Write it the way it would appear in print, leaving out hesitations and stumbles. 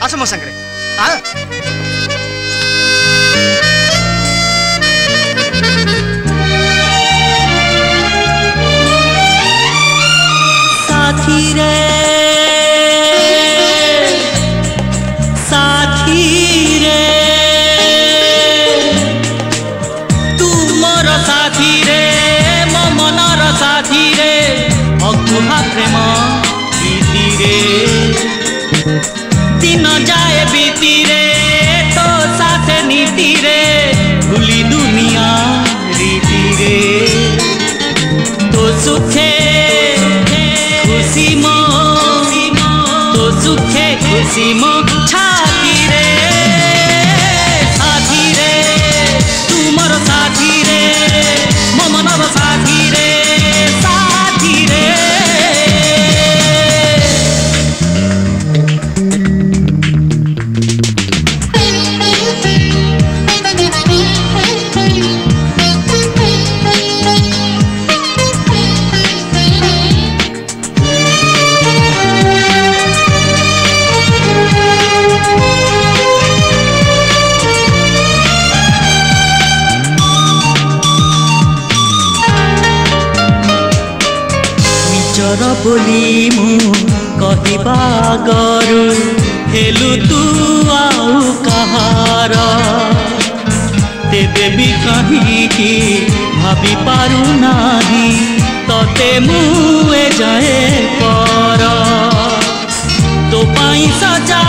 आस मो संगे हाँ साथी रे साथी रे तू मोर साथी रे मो मनर साथी रे अकुहा प्रेम गीति रे दिन जाए बीती रे तो साथे नीति रे भूली दुनिया रीति रे तो सुखे खुशी मो तो सुखे खुशी मो छाती रे साथी रे तू मोर साथी रे मो मनर साथी रे साथी रे निजर बोली मु कहबा गरु हेलु तू आउ कहार तेबे भी कहीं भाभी पारु नाही तते मुए जाए कर तो पाई सजा